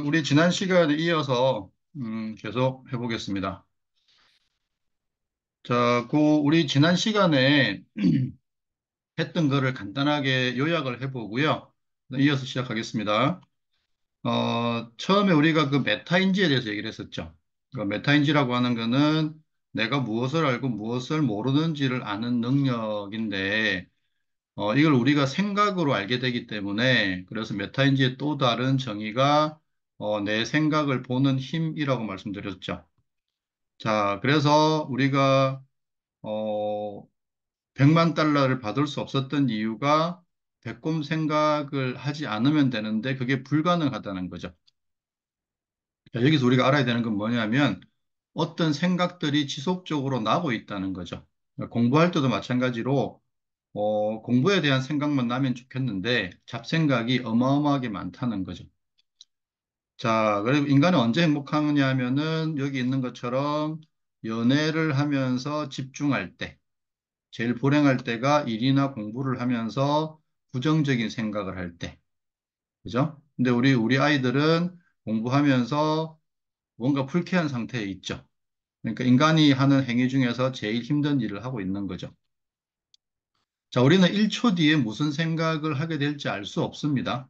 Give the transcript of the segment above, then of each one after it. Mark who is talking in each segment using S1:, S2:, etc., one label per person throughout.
S1: 우리 지난 시간에 이어서, 계속 해보겠습니다. 우리 지난 시간에 했던 거를 간단하게 요약을 해보고요. 이어서 시작하겠습니다. 처음에 우리가 그 메타인지에 대해서 얘기를 했었죠. 그 메타인지라고 하는 거는 내가 무엇을 알고 무엇을 모르는지를 아는 능력인데, 이걸 우리가 생각으로 알게 되기 때문에, 그래서 메타인지의 또 다른 정의가 내 생각을 보는 힘이라고 말씀드렸죠. 자, 그래서 우리가 어, 100만 달러를 받을 수 없었던 이유가 베꼼 생각을 하지 않으면 되는데 그게 불가능하다는 거죠. 자, 여기서 우리가 알아야 되는 건 뭐냐면 어떤 생각들이 지속적으로 나고 있다는 거죠. 공부할 때도 마찬가지로 공부에 대한 생각만 나면 좋겠는데 잡생각이 어마어마하게 많다는 거죠. 자, 그리고 인간은 언제 행복하느냐 하면은 여기 있는 것처럼 연애를 하면서 집중할 때, 제일 불행할 때가 일이나 공부를 하면서 부정적인 생각을 할 때, 그죠? 근데 우리 아이들은 공부하면서 뭔가 불쾌한 상태에 있죠. 그러니까 인간이 하는 행위 중에서 제일 힘든 일을 하고 있는 거죠. 자, 우리는 1초 뒤에 무슨 생각을 하게 될지 알 수 없습니다.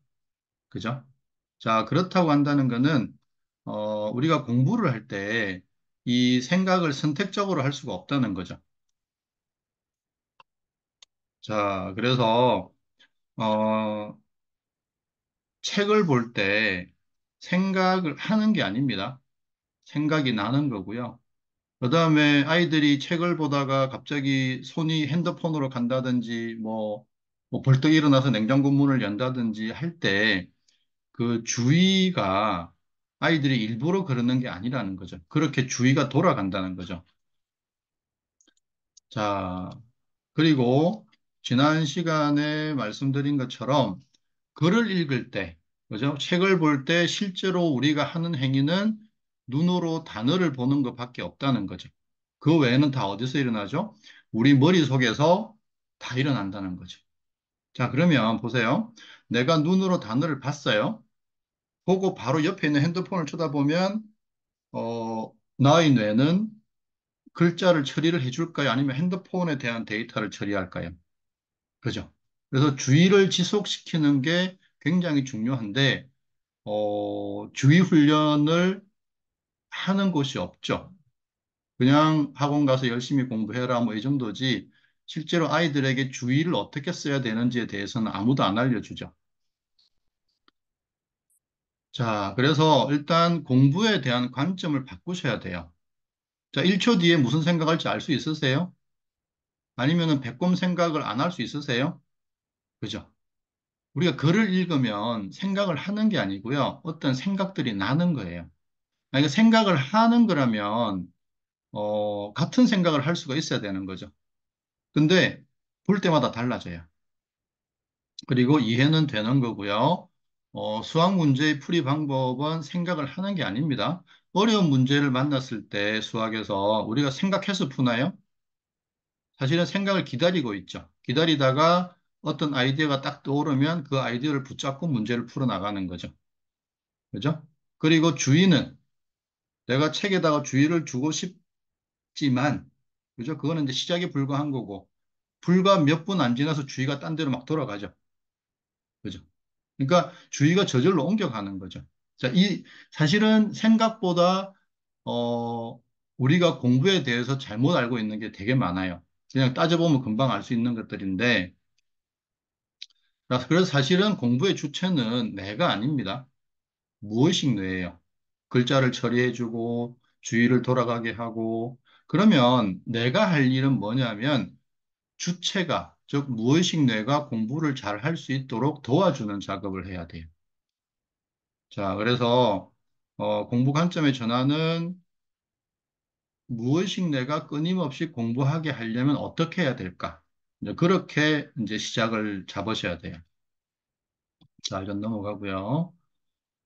S1: 그죠? 자, 그렇다고 한다는 거는, 우리가 공부를 할 때 이 생각을 선택적으로 할 수가 없다는 거죠. 자, 그래서, 어, 책을 볼 때 생각을 하는 게 아닙니다. 생각이 나는 거고요. 그 다음에 아이들이 책을 보다가 갑자기 손이 핸드폰으로 간다든지, 뭐 벌떡 일어나서 냉장고 문을 연다든지 할 때, 그 주의가 아이들이 일부러 그러는 게 아니라는 거죠. 그렇게 주의가 돌아간다는 거죠. 자, 그리고 지난 시간에 말씀드린 것처럼 글을 읽을 때, 그죠? 책을 볼 때 실제로 우리가 하는 행위는 눈으로 단어를 보는 것밖에 없다는 거죠. 그 외에는 다 어디서 일어나죠? 우리 머릿속에서 다 일어난다는 거죠. 자, 그러면 보세요. 내가 눈으로 단어를 봤어요. 보고 바로 옆에 있는 핸드폰을 쳐다보면 나의 뇌는 글자를 처리를 해줄까요? 아니면 핸드폰에 대한 데이터를 처리할까요? 그죠? 그래서 주의를 지속시키는 게 굉장히 중요한데, 주의 훈련을 하는 곳이 없죠. 그냥 학원 가서 열심히 공부해라, 뭐 이 정도지, 실제로 아이들에게 주의를 어떻게 써야 되는지에 대해서는 아무도 안 알려주죠. 자, 그래서 일단 공부에 대한 관점을 바꾸셔야 돼요. 자, 1초 뒤에 무슨 생각할지 알 수 있으세요? 아니면은 배꼽 생각을 안 할 수 있으세요? 그죠? 우리가 글을 읽으면 생각을 하는 게 아니고요. 어떤 생각들이 나는 거예요. 만약에 생각을 하는 거라면, 같은 생각을 할 수가 있어야 되는 거죠. 근데 볼 때마다 달라져요. 그리고 이해는 되는 거고요. 수학 문제의 풀이 방법은 생각을 하는 게 아닙니다. 어려운 문제를 만났을 때 수학에서 우리가 생각해서 푸나요? 사실은 생각을 기다리고 있죠. 기다리다가 어떤 아이디어가 딱 떠오르면 그 아이디어를 붙잡고 문제를 풀어나가는 거죠. 그죠? 그리고 주의는 내가 책에다가 주의를 주고 싶지만, 그죠? 그거는 이제 시작에 불과한 거고, 불과 몇 분 안 지나서 주의가 딴 데로 막 돌아가죠. 그죠? 그러니까 주의가 저절로 옮겨가는 거죠. 자, 사실은 생각보다, 우리가 공부에 대해서 잘못 알고 있는 게 되게 많아요. 그냥 따져보면 금방 알 수 있는 것들인데, 그래서 사실은 공부의 주체는 내가 아닙니다. 무의식 뇌예요. 글자를 처리해주고 주의를 돌아가게 하고 그러면 내가 할 일은 뭐냐면 주체가 즉 무의식 뇌가 공부를 잘 할 수 있도록 도와주는 작업을 해야 돼요. 자, 그래서 공부 관점의 전환은 무의식 뇌가 끊임없이 공부하게 하려면 어떻게 해야 될까? 이제 그렇게 이제 시작을 잡으셔야 돼요. 자, 이건 넘어가고요.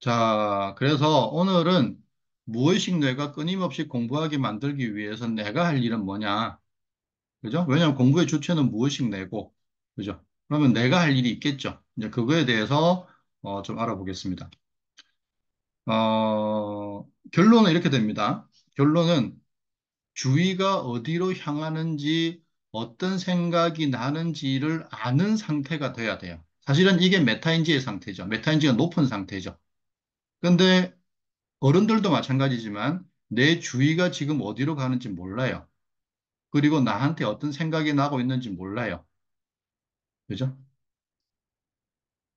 S1: 자, 그래서 오늘은 무의식 뇌가 끊임없이 공부하게 만들기 위해서 내가 할 일은 뭐냐? 그죠? 왜냐하면 공부의 주체는 무의식 뇌고, 그죠? 그러면 내가 할 일이 있겠죠? 이제 그거에 대해서 좀 알아보겠습니다. 결론은 이렇게 됩니다. 결론은 주의가 어디로 향하는지 어떤 생각이 나는지를 아는 상태가 돼야 돼요. 사실은 이게 메타인지의 상태죠. 메타인지가 높은 상태죠. 근데 어른들도 마찬가지지만 내 주의가 지금 어디로 가는지 몰라요. 그리고 나한테 어떤 생각이 나고 있는지 몰라요. 그죠?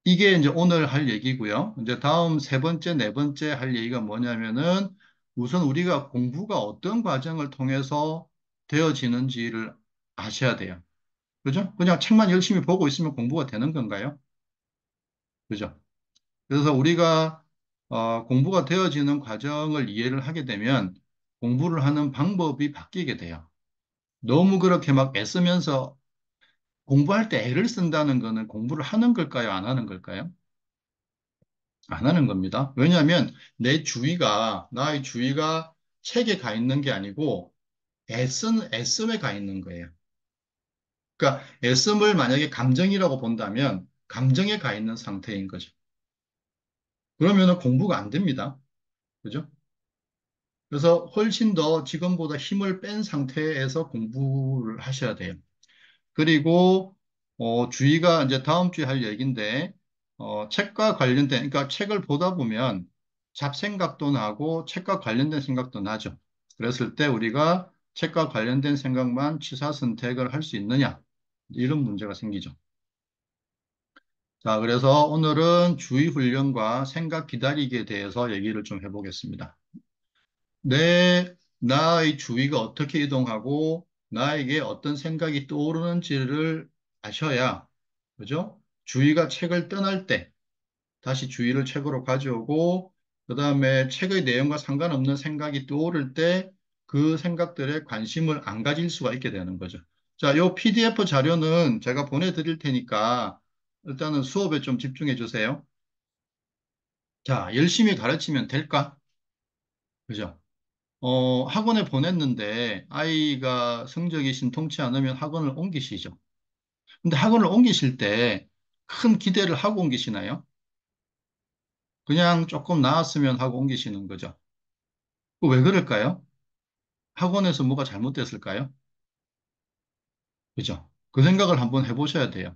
S1: 이게 이제 오늘 할 얘기고요. 이제 다음 세 번째, 네 번째 할 얘기가 뭐냐면은 우선 우리가 공부가 어떤 과정을 통해서 되어지는지를 아셔야 돼요. 그죠? 그냥 책만 열심히 보고 있으면 공부가 되는 건가요? 그죠? 그래서 우리가 공부가 되어지는 과정을 이해를 하게 되면 공부를 하는 방법이 바뀌게 돼요. 너무 그렇게 막 애쓰면서 공부할 때 애를 쓴다는 거는 공부를 하는 걸까요? 안 하는 걸까요? 안 하는 겁니다. 왜냐하면 나의 주의가 책에 가 있는 게 아니고 애씀에 가 있는 거예요. 그러니까 애씀을 만약에 감정이라고 본다면 감정에 가 있는 상태인 거죠. 그러면은 공부가 안 됩니다. 그죠? 그래서 훨씬 더 지금보다 힘을 뺀 상태에서 공부를 하셔야 돼요. 그리고 주의가 이제 다음 주에 할 얘기인데 책과 관련된 그러니까 책을 보다 보면 잡생각도 나고 책과 관련된 생각도 나죠. 그랬을 때 우리가 책과 관련된 생각만 취사 선택을 할 수 있느냐 이런 문제가 생기죠. 자, 그래서 오늘은 주의 훈련과 생각 기다리기에 대해서 얘기를 좀 해보겠습니다. 나의 주의가 어떻게 이동하고 나에게 어떤 생각이 떠오르는지를 아셔야, 그죠? 주의가 책을 떠날 때 다시 주의를 책으로 가져오고, 그 다음에 책의 내용과 상관없는 생각이 떠오를 때 그 생각들에 관심을 안 가질 수가 있게 되는 거죠. 자, 요 PDF 자료는 제가 보내드릴 테니까 일단은 수업에 좀 집중해 주세요. 자, 열심히 가르치면 될까? 그죠? 학원에 보냈는데 아이가 성적이 신통치 않으면 학원을 옮기시죠. 근데 학원을 옮기실 때 큰 기대를 하고 옮기시나요? 그냥 조금 나았으면 하고 옮기시는 거죠. 왜 그럴까요? 학원에서 뭐가 잘못됐을까요? 그죠? 그 생각을 한번 해보셔야 돼요.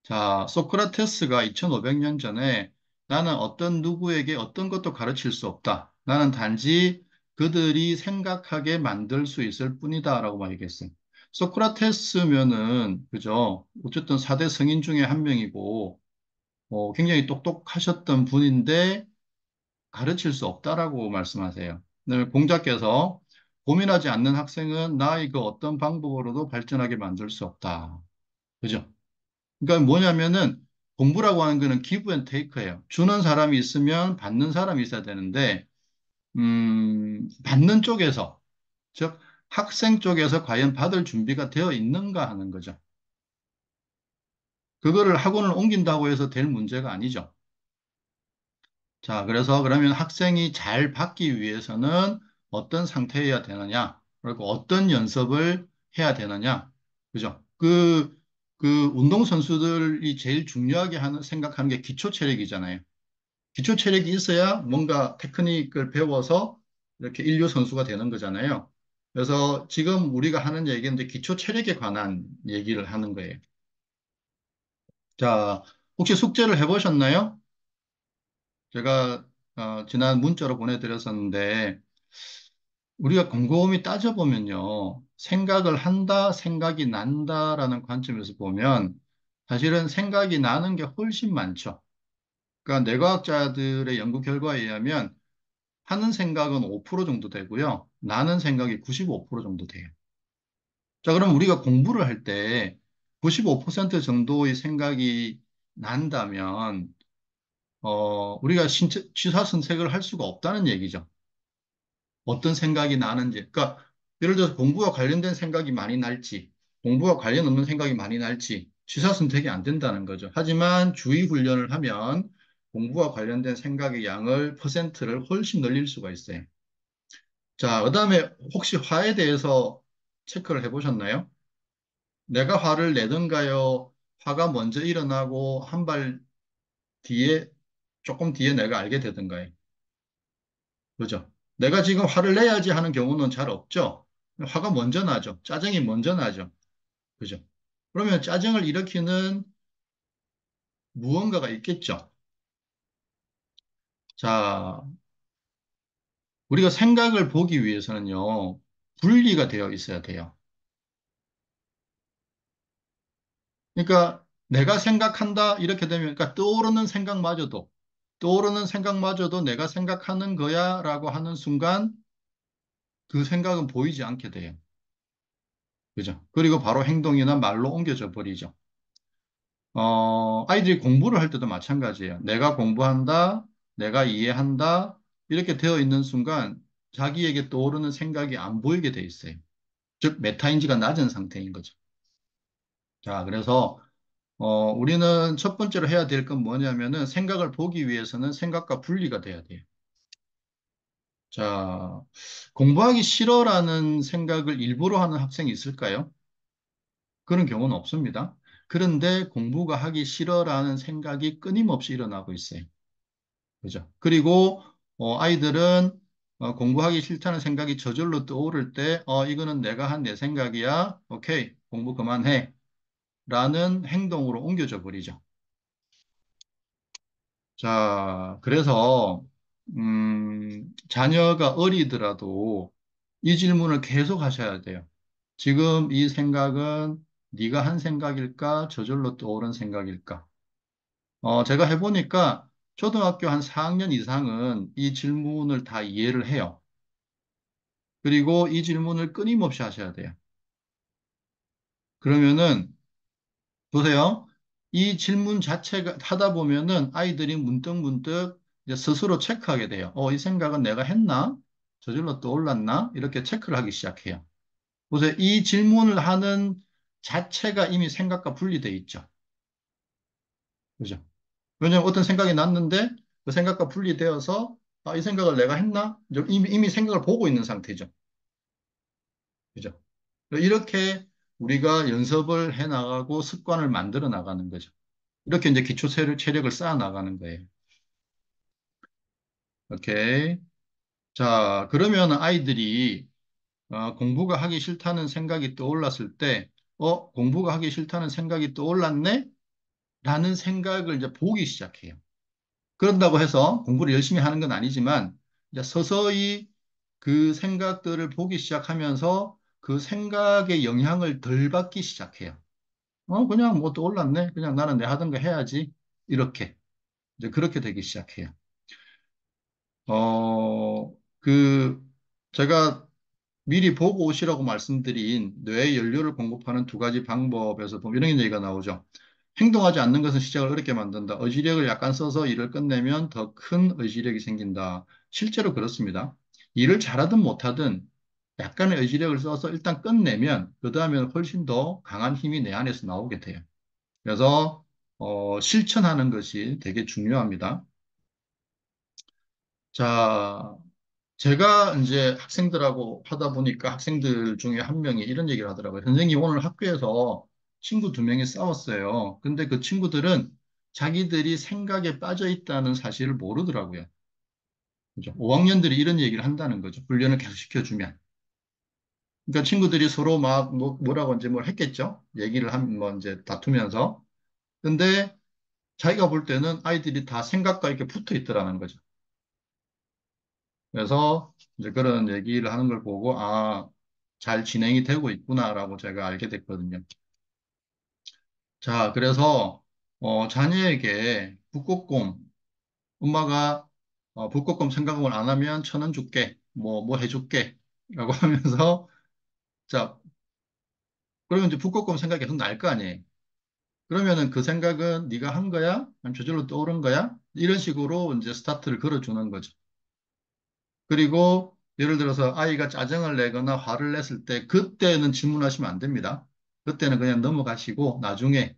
S1: 자, 소크라테스가 2500년 전에 나는 어떤 누구에게 어떤 것도 가르칠 수 없다. 나는 단지 그들이 생각하게 만들 수 있을 뿐이다라고 말했어요. 소크라테스면은 그죠? 어쨌든 4대 성인 중에 한 명이고 굉장히 똑똑하셨던 분인데 가르칠 수 없다라고 말씀하세요. 그다음에 공자께서 고민하지 않는 학생은 나의 그 어떤 방법으로도 발전하게 만들 수 없다. 그죠? 그러니까 뭐냐면은 공부라고 하는 거는 기브 앤 테이크예요. 주는 사람이 있으면 받는 사람이 있어야 되는데, 받는 쪽에서, 즉, 학생 쪽에서 과연 받을 준비가 되어 있는가 하는 거죠. 그거를 학원을 옮긴다고 해서 될 문제가 아니죠. 자, 그래서 그러면 학생이 잘 받기 위해서는 어떤 상태여야 되느냐, 그리고 어떤 연습을 해야 되느냐, 그죠? 그 운동선수들이 제일 중요하게 생각하는 게 기초 체력이잖아요. 기초 체력이 있어야 뭔가 테크닉을 배워서 이렇게 인류 선수가 되는 거잖아요. 그래서 지금 우리가 하는 얘기는 이제 기초 체력에 관한 얘기를 하는 거예요. 자, 혹시 숙제를 해보셨나요? 제가 지난 문자로 보내드렸었는데 우리가 곰곰이 따져보면요. 생각을 한다, 생각이 난다라는 관점에서 보면 사실은 생각이 나는 게 훨씬 많죠. 그러니까 뇌과학자들의 연구 결과에 의하면 하는 생각은 5% 정도 되고요. 나는 생각이 95% 정도 돼요. 자, 그럼 우리가 공부를 할 때 95% 정도의 생각이 난다면 우리가 신체 취사 선택을 할 수가 없다는 얘기죠. 어떤 생각이 나는지. 그러니까 예를 들어서 공부와 관련된 생각이 많이 날지, 공부와 관련 없는 생각이 많이 날지 취사 선택이 안 된다는 거죠. 하지만 주의 훈련을 하면 공부와 관련된 생각의 양을 퍼센트를 훨씬 늘릴 수가 있어요. 자, 그다음에 혹시 화에 대해서 체크를 해보셨나요? 내가 화를 내던가요? 화가 먼저 일어나고 한 발 뒤에 조금 뒤에 내가 알게 되던가요? 그죠? 내가 지금 화를 내야지 하는 경우는 잘 없죠? 화가 먼저 나죠. 짜증이 먼저 나죠. 그죠? 그러면 짜증을 일으키는 무언가가 있겠죠. 자, 우리가 생각을 보기 위해서는요, 분리가 되어 있어야 돼요. 그러니까 내가 생각한다 이렇게 되면, 그러니까 떠오르는 생각마저도 내가 생각하는 거야라고 하는 순간 그 생각은 보이지 않게 돼요. 그죠? 그리고 바로 행동이나 말로 옮겨져 버리죠. 아이들이 공부를 할 때도 마찬가지예요. 내가 공부한다, 내가 이해한다, 이렇게 되어 있는 순간 자기에게 떠오르는 생각이 안 보이게 돼 있어요. 즉, 메타인지가 낮은 상태인 거죠. 자, 그래서, 우리는 첫 번째로 해야 될 건 뭐냐면은 생각을 보기 위해서는 생각과 분리가 돼야 돼요. 자, 공부하기 싫어라는 생각을 일부러 하는 학생이 있을까요? 그런 경우는 없습니다. 그런데 공부가 하기 싫어라는 생각이 끊임없이 일어나고 있어요. 그죠? 그리고 아이들은 공부하기 싫다는 생각이 저절로 떠오를 때, 이거는 내가 한 내 생각이야. 오케이, 공부 그만해. 라는 행동으로 옮겨져 버리죠. 자, 그래서 자녀가 어리더라도 이 질문을 계속 하셔야 돼요. 지금 이 생각은 네가 한 생각일까? 저절로 떠오른 생각일까? 제가 해보니까 초등학교 한 4학년 이상은 이 질문을 다 이해를 해요. 그리고 이 질문을 끊임없이 하셔야 돼요. 그러면은, 보세요. 이 질문 자체가 하다 보면은 아이들이 문득문득 이제 스스로 체크하게 돼요. 이 생각은 내가 했나? 저절로 떠올랐나? 이렇게 체크를 하기 시작해요. 보세요. 이 질문을 하는 자체가 이미 생각과 분리돼 있죠. 그죠? 왜냐면 어떤 생각이 났는데 그 생각과 분리되어서 이 생각을 내가 했나? 이미 생각을 보고 있는 상태죠. 그죠? 이렇게 우리가 연습을 해 나가고 습관을 만들어 나가는 거죠. 이렇게 이제 기초 체력을 쌓아 나가는 거예요. 오케이. 자, 그러면 아이들이 공부가 하기 싫다는 생각이 떠올랐을 때, 공부가 하기 싫다는 생각이 떠올랐네? 라는 생각을 이제 보기 시작해요. 그런다고 해서 공부를 열심히 하는 건 아니지만, 이제 서서히 그 생각들을 보기 시작하면서 그 생각의 영향을 덜 받기 시작해요. 그냥 뭐 떠올랐네. 그냥 나는 내 하던 거 해야지. 이렇게. 이제 그렇게 되기 시작해요. 그, 제가 미리 보고 오시라고 말씀드린 뇌의 연료를 공급하는 두 가지 방법에서 보면 이런 얘기가 나오죠. 행동하지 않는 것은 시작을 어렵게 만든다. 의지력을 약간 써서 일을 끝내면 더 큰 의지력이 생긴다. 실제로 그렇습니다. 일을 잘하든 못하든 약간의 의지력을 써서 일단 끝내면 그 다음에는 훨씬 더 강한 힘이 내 안에서 나오게 돼요. 그래서 실천하는 것이 되게 중요합니다. 자, 제가 이제 학생들하고 하다 보니까 학생들 중에 한 명이 이런 얘기를 하더라고요. 선생님, 오늘 학교에서 친구 두 명이 싸웠어요. 근데 그 친구들은 자기들이 생각에 빠져 있다는 사실을 모르더라고요. 그죠? 5학년들이 이런 얘기를 한다는 거죠. 훈련을 계속 시켜주면. 그러니까 친구들이 서로 막 뭐라고 이제 뭘 했겠죠? 얘기를 뭐 이제 다투면서. 근데 자기가 볼 때는 아이들이 다 생각과 이렇게 붙어 있더라는 거죠. 그래서 이제 그런 얘기를 하는 걸 보고, 잘 진행이 되고 있구나라고 제가 알게 됐거든요. 자, 그래서, 자녀에게 북극곰, 엄마가, 북극곰 생각을 안 하면 1,000원 줄게, 뭐 해줄게, 라고 하면서, 자, 그러면 이제 북극곰 생각이 계속 날 거 아니에요. 그러면은 그 생각은 네가 한 거야? 아니면 저절로 떠오른 거야? 이런 식으로 이제 스타트를 걸어주는 거죠. 그리고 예를 들어서 아이가 짜증을 내거나 화를 냈을 때 그때는 질문하시면 안 됩니다. 그때는 그냥 넘어가시고 나중에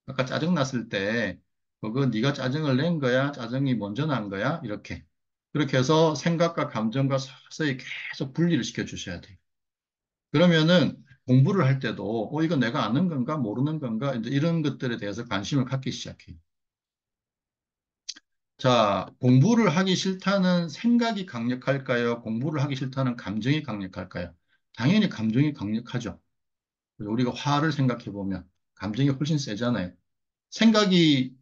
S1: 아까 짜증 났을 때 그거 네가 짜증을 낸 거야? 짜증이 먼저 난 거야? 이렇게. 그렇게 해서 생각과 감정과 서서히 계속 분리를 시켜 주셔야 돼요. 그러면은 공부를 할 때도 이거 내가 아는 건가 모르는 건가 이제 이런 것들에 대해서 관심을 갖기 시작해요. 자, 공부를 하기 싫다는 생각이 강력할까요? 공부를 하기 싫다는 감정이 강력할까요? 당연히 감정이 강력하죠. 우리가 화를 생각해 보면 감정이 훨씬 세잖아요. 생각이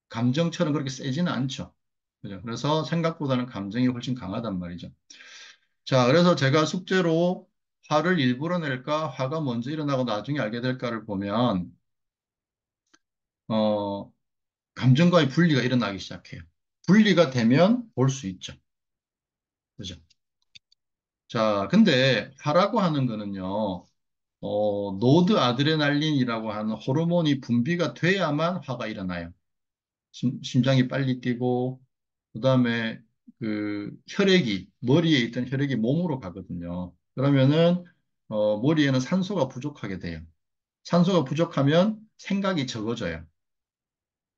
S1: 감정처럼 그렇게 세지는 않죠. 그죠? 그래서 생각보다는 감정이 훨씬 강하단 말이죠. 자, 그래서 제가 숙제로 화를 일부러 낼까, 화가 먼저 일어나고 나중에 알게 될까를 보면, 어, 감정과의 분리가 일어나기 시작해요. 분리가 되면 볼 수 있죠. 그죠? 자, 근데 화라고 하는 거는요, 노드 아드레날린이라고 하는 호르몬이 분비가 돼야만 화가 일어나요. 심장이 빨리 뛰고, 그 다음에 그 혈액이, 머리에 있던 혈액이 몸으로 가거든요. 그러면은, 머리에는 산소가 부족하게 돼요. 산소가 부족하면 생각이 적어져요.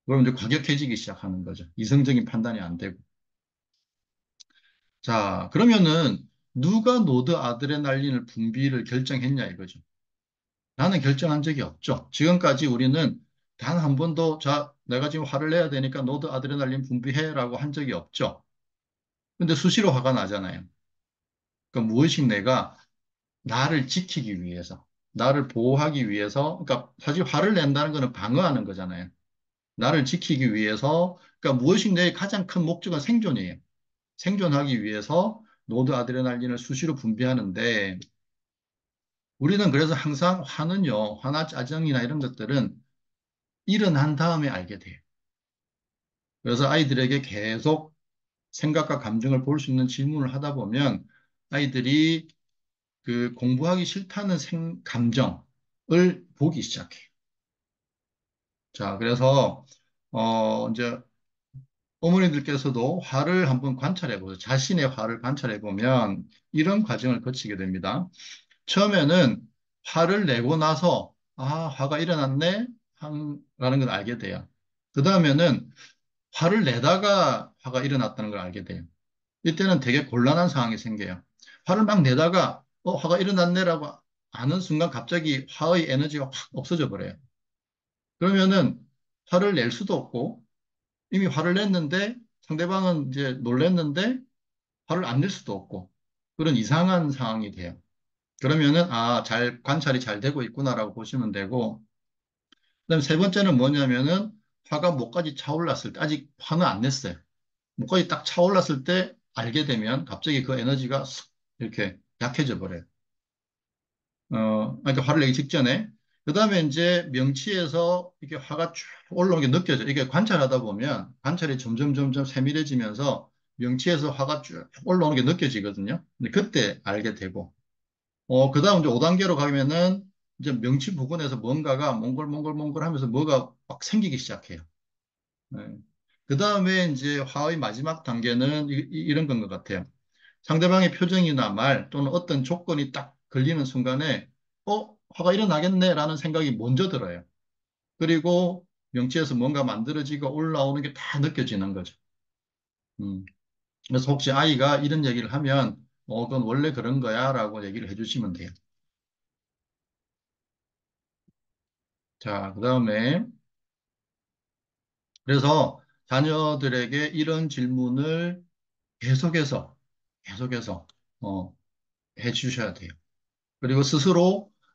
S1: 그럼 이제 과격해지기 시작하는 거죠. 이성적인 판단이 안 되고. 자, 그러면은 누가 노드 아드레날린을 분비를 결정했냐 이거죠. 나는 결정한 적이 없죠. 지금까지 우리는 단 한 번도 자, 내가 지금 화를 내야 되니까 노드 아드레날린 분비해라고 한 적이 없죠. 근데 수시로 화가 나잖아요. 그러니까 무의식 내가 나를 지키기 위해서, 나를 보호하기 위해서, 그러니까 사실 화를 낸다는 거는 방어하는 거잖아요. 나를 지키기 위해서, 그러니까 무의식 내의 가장 큰 목적은 생존이에요. 생존하기 위해서 노드 아드레날린을 수시로 분비하는데, 우리는 그래서 항상 화는요, 화나 짜증이나 이런 것들은 일어난 다음에 알게 돼요. 그래서 아이들에게 계속 생각과 감정을 볼 수 있는 질문을 하다 보면 아이들이 그 공부하기 싫다는 감정을 보기 시작해요. 자, 그래서, 이제 어머니들께서도 화를 한번 관찰해 보세요. 자신의 화를 관찰해 보면 이런 과정을 거치게 됩니다. 처음에는 화를 내고 나서, 아, 화가 일어났네? 라는 걸 알게 돼요. 그 다음에는 화를 내다가 화가 일어났다는 걸 알게 돼요. 이때는 되게 곤란한 상황이 생겨요. 화를 막 내다가, 화가 일어났네라고 아는 순간 갑자기 화의 에너지가 확 없어져 버려요. 그러면은 화를 낼 수도 없고, 이미 화를 냈는데 상대방은 이제 놀랬는데 화를 안 낼 수도 없고, 그런 이상한 상황이 돼요. 그러면은, 아, 관찰이 잘 되고 있구나라고 보시면 되고, 그다음 세 번째는 뭐냐면은 화가 목까지 차올랐을 때, 아직 화는 안 냈어요. 목까지 딱 차올랐을 때 알게 되면 갑자기 그 에너지가 싹 이렇게 약해져 버려요. 그러니까 화를 내기 직전에. 그 다음에 이제 명치에서 이게 화가 쭉 올라오는 게 느껴져. 이게 관찰하다 보면 관찰이 점점 세밀해지면서 명치에서 화가 쭉 올라오는 게 느껴지거든요. 근데 그때 알게 되고. 그 다음 이제 5단계로 가면은 이제 명치 부근에서 뭔가가 몽글몽글 하면서 뭐가 막 생기기 시작해요. 네. 그 다음에 이제 화의 마지막 단계는 이런 건 것 같아요. 상대방의 표정이나 말 또는 어떤 조건이 딱 걸리는 순간에, 화가 일어나겠네라는 생각이 먼저 들어요. 그리고 명치에서 뭔가 만들어지고 올라오는 게 다 느껴지는 거죠. 음. 그래서 혹시 아이가 이런 얘기를 하면, 그건 원래 그런 거야 라고 얘기를 해주시면 돼요. 자, 그 다음에, 그래서 자녀들에게 이런 질문을 계속해서, 계속해서, 어, 해 주셔야 돼요. 그리고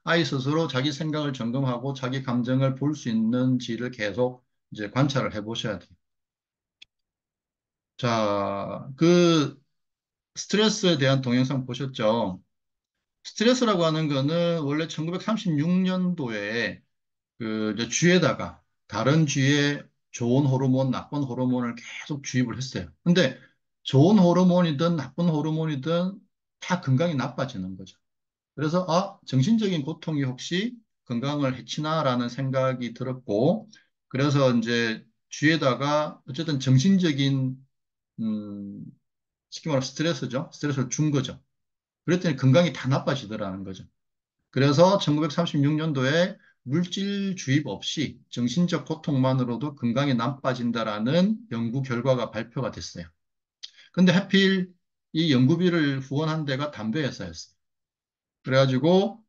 S1: 아이 스스로 자기 생각을 점검하고 자기 감정을 볼 수 있는지를 계속 이제 관찰을 해 보셔야 돼요. 자, 그 스트레스에 대한 동영상 보셨죠? 스트레스라고 하는 거는 원래 1936년도에 그 이제 쥐에다가 다른 쥐에 좋은 호르몬, 나쁜 호르몬을 계속 주입을 했어요. 근데 좋은 호르몬이든 나쁜 호르몬이든 다 건강이 나빠지는 거죠. 그래서 정신적인 고통이 혹시 건강을 해치나라는 생각이 들었고, 그래서 이제 쥐에다가 어쨌든 정신적인 음, 쉽게 말하면 스트레스죠. 스트레스를 준 거죠. 그랬더니 건강이 다 나빠지더라는 거죠. 그래서 1936년도에 물질 주입 없이 정신적 고통만으로도 건강이 나빠진다라는 연구 결과가 발표가 됐어요. 근데 하필 이 연구비를 후원한 데가 담배 회사였어요. 그래가지고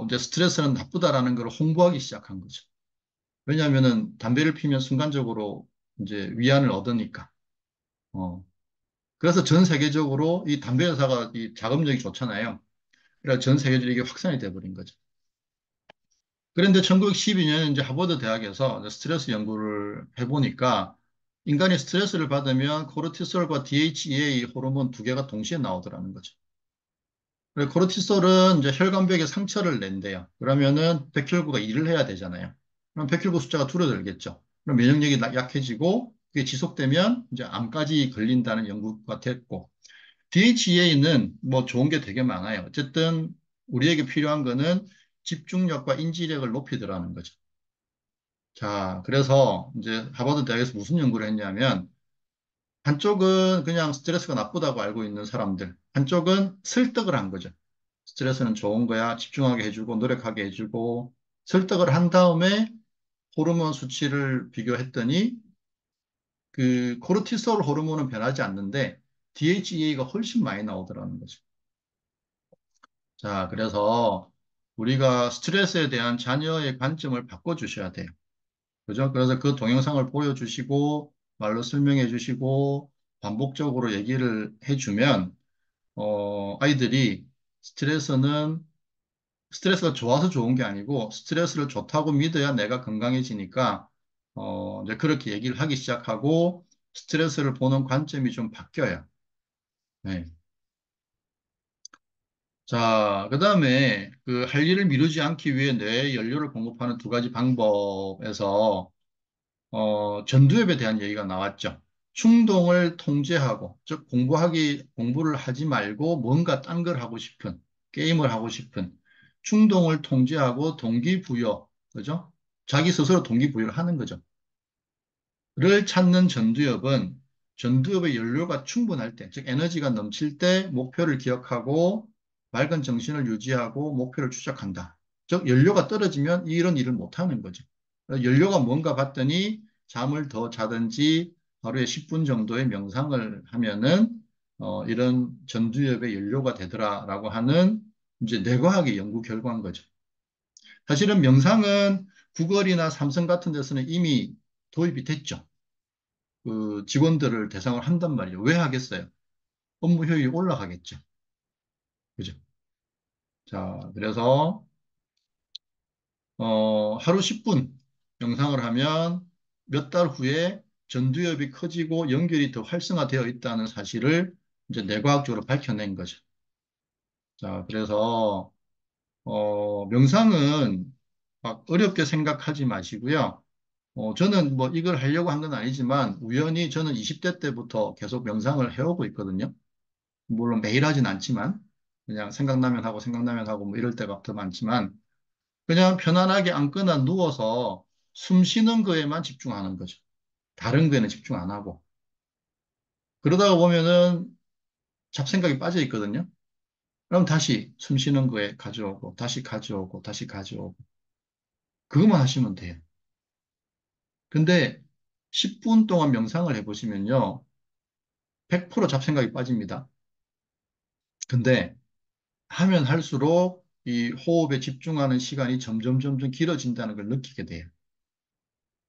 S1: 이제 스트레스는 나쁘다라는 걸 홍보하기 시작한 거죠. 왜냐하면은 담배를 피면 순간적으로 이제 위안을 얻으니까. 어. 그래서 전 세계적으로 이 담배 회사가 이 자금력이 좋잖아요. 그래서 전 세계적으로 이게 확산이 돼버린 거죠. 그런데 1912년에 이제 하버드 대학에서 이제 스트레스 연구를 해보니까 인간이 스트레스를 받으면 코르티솔과 DHEA 호르몬 두 개가 동시에 나오더라는 거죠. 그리고 코르티솔은 이제 혈관벽에 상처를 낸대요. 그러면은 백혈구가 일을 해야 되잖아요. 그럼 백혈구 숫자가 줄어들겠죠. 그럼 면역력이 약해지고 그게 지속되면 이제 암까지 걸린다는 연구가 됐고 DHEA는 뭐 좋은 게 되게 많아요. 어쨌든 우리에게 필요한 거는 집중력과 인지력을 높이더라는 거죠. 자, 그래서 이제 하버드 대학에서 무슨 연구를 했냐면 한쪽은 그냥 스트레스가 나쁘다고 알고 있는 사람들, 한쪽은 설득을 한 거죠. 스트레스는 좋은 거야. 집중하게 해주고 노력하게 해주고 설득을 한 다음에 호르몬 수치를 비교했더니 그 코르티솔 호르몬은 변하지 않는데 DHEA가 훨씬 많이 나오더라는 거죠. 자, 그래서 우리가 스트레스에 대한 자녀의 관점을 바꿔주셔야 돼요. 그죠? 그래서 그 동영상을 보여주시고, 말로 설명해 주시고, 반복적으로 얘기를 해주면, 아이들이 스트레스는, 스트레스가 좋아서 좋은 게 아니고, 스트레스를 좋다고 믿어야 내가 건강해지니까, 이제 그렇게 얘기를 하기 시작하고, 스트레스를 보는 관점이 좀 바뀌어요. 네. 자, 그 다음에 그 할 일을 미루지 않기 위해 뇌에 연료를 공급하는 두 가지 방법에서 전두엽에 대한 얘기가 나왔죠. 충동을 통제하고, 즉 공부를 하지 말고 뭔가 딴 걸 하고 싶은, 게임을 하고 싶은, 충동을 통제하고 동기부여, 그죠? 자기 스스로 동기부여를 하는 거죠. 를 찾는 전두엽은 전두엽의 연료가 충분할 때, 즉 에너지가 넘칠 때 목표를 기억하고 맑은 정신을 유지하고 목표를 추적한다. 즉 연료가 떨어지면 이런 일을 못하는 거죠. 연료가 뭔가 봤더니 잠을 더 자든지 하루에 10분 정도의 명상을 하면은 이런 전두엽의 연료가 되더라라고 하는 이제 뇌과학의 연구 결과인 거죠. 사실은 명상은 구글이나 삼성 같은 데서는 이미 도입이 됐죠. 그 직원들을 대상으로 한단 말이에요. 왜 하겠어요? 업무 효율이 올라가겠죠. 그죠? 자, 그래서 하루 10분 명상을 하면 몇 달 후에 전두엽이 커지고 연결이 더 활성화되어 있다는 사실을 이제 뇌과학적으로 밝혀낸 거죠. 자, 그래서 명상은 막 어렵게 생각하지 마시고요. 저는 뭐 이걸 하려고 한 건 아니지만 우연히 저는 20대 때부터 계속 명상을 해오고 있거든요. 물론 매일 하진 않지만 그냥 생각나면 하고 뭐 이럴 때가 더 많지만 그냥 편안하게 앉거나 누워서 숨 쉬는 거에만 집중하는 거죠. 다른 거에는 집중 안 하고. 그러다가 보면은 잡생각이 빠져 있거든요. 그럼 다시 숨 쉬는 거에 가져오고 다시 가져오고 다시 가져오고 그것만 하시면 돼요. 근데 10분 동안 명상을 해보시면요. 100% 잡생각이 빠집니다. 근데 하면 할수록 이 호흡에 집중하는 시간이 점점 길어진다는 걸 느끼게 돼요.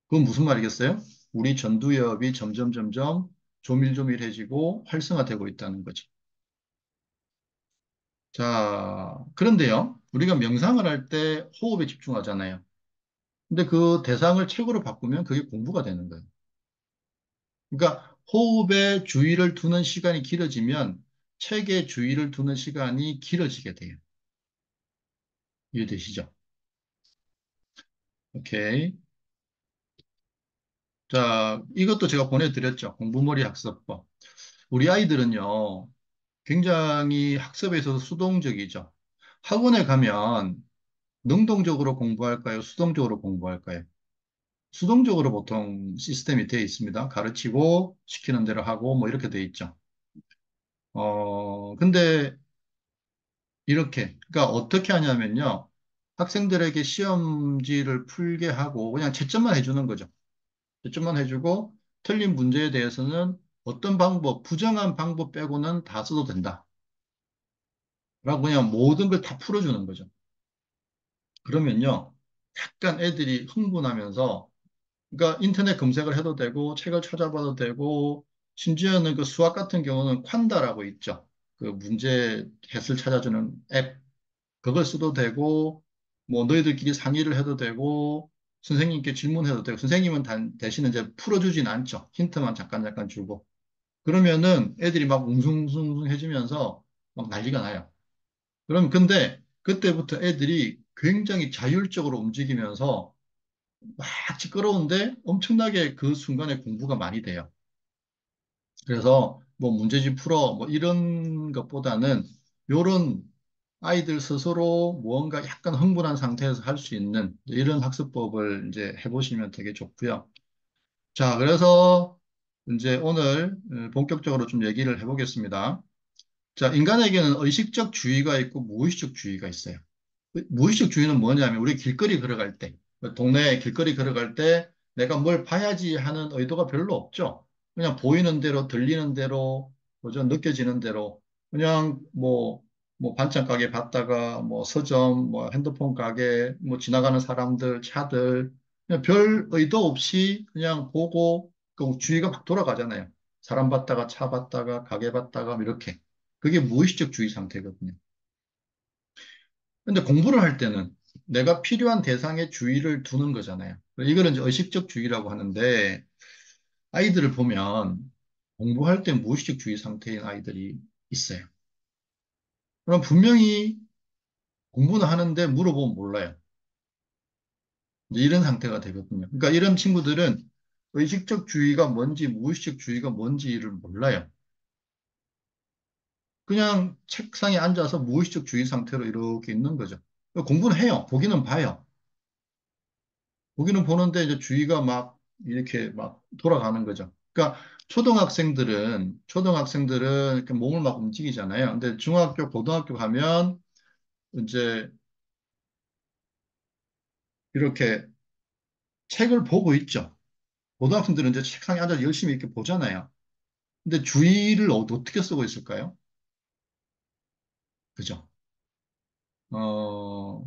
S1: 그건 무슨 말이겠어요? 우리 전두엽이 점점 조밀조밀해지고 활성화되고 있다는 거죠. 자, 그런데요, 우리가 명상을 할 때 호흡에 집중하잖아요. 근데 그 대상을 책으로 바꾸면 그게 공부가 되는 거예요. 그러니까 호흡에 주의를 두는 시간이 길어지면 책에 주의를 두는 시간이 길어지게 돼요. 이해되시죠? 오케이. 자, 이것도 제가 보내드렸죠. 공부머리 학습법. 우리 아이들은요, 굉장히 학습에 있어서 수동적이죠. 학원에 가면 능동적으로 공부할까요? 수동적으로 공부할까요? 수동적으로 보통 시스템이 되어 있습니다. 가르치고 시키는 대로 하고 뭐 이렇게 되어 있죠. 근데 이렇게, 그러니까 어떻게 하냐면요. 학생들에게 시험지를 풀게 하고 그냥 채점만 해주는 거죠. 채점만 해주고 틀린 문제에 대해서는 어떤 방법, 부정한 방법 빼고는 다 써도 된다. 라고 그냥 모든 걸 다 풀어주는 거죠. 그러면요. 약간 애들이 흥분하면서 그러니까 인터넷 검색을 해도 되고 책을 찾아봐도 되고 심지어는 그 수학 같은 경우는 콴다라고 있죠. 그 문제 해설 찾아주는 앱 그걸 써도 되고 뭐 너희들끼리 상의를 해도 되고 선생님께 질문해도 되고 선생님은 대신 이제 풀어주진 않죠. 힌트만 잠깐 잠깐 주고 그러면은 애들이 막 웅숭웅숭해지면서 막 난리가 나요. 그럼 근데 그때부터 애들이 굉장히 자율적으로 움직이면서 막 시끄러운데 엄청나게 그 순간에 공부가 많이 돼요. 그래서 뭐 문제집 풀어 뭐 이런 것보다는 요런 아이들 스스로 무언가 약간 흥분한 상태에서 할 수 있는 이런 학습법을 이제 해보시면 되게 좋고요. 자, 그래서 이제 오늘 본격적으로 좀 얘기를 해보겠습니다. 자, 인간에게는 의식적 주의가 있고 무의식적 주의가 있어요. 무의식 주의는 뭐냐면 우리 길거리 걸어갈 때, 동네 길거리 걸어갈 때 내가 뭘 봐야지 하는 의도가 별로 없죠. 그냥 보이는 대로, 들리는 대로, 뭐죠? 느껴지는 대로 그냥 뭐 반찬 가게 봤다가 뭐 서점, 뭐 핸드폰 가게, 뭐 지나가는 사람들, 차들 그냥 별 의도 없이 그냥 보고 그 주의가 막 돌아가잖아요. 사람 봤다가 차 봤다가 가게 봤다가 뭐 이렇게. 그게 무의식적 주의 상태거든요. 근데 공부를 할 때는 내가 필요한 대상에 주의를 두는 거잖아요. 이거는 이제 의식적 주의라고 하는데 아이들을 보면 공부할 때 무의식 주의 상태인 아이들이 있어요. 그럼 분명히 공부는 하는데 물어보면 몰라요. 이제 이런 상태가 되거든요. 그러니까 이런 친구들은 의식적 주의가 뭔지 무의식 주의가 뭔지를 몰라요. 그냥 책상에 앉아서 무의식 주의 상태로 이렇게 있는 거죠. 공부는 해요. 보기는 봐요. 보기는 보는데 이제 주의가 막 이렇게 막 돌아가는 거죠. 그러니까 초등학생들은 이렇게 몸을 막 움직이잖아요. 근데 중학교, 고등학교 가면 이제 이렇게 책을 보고 있죠. 고등학생들은 이제 책상에 앉아서 열심히 이렇게 보잖아요. 근데 주의를 어떻게 쓰고 있을까요? 그죠? 어,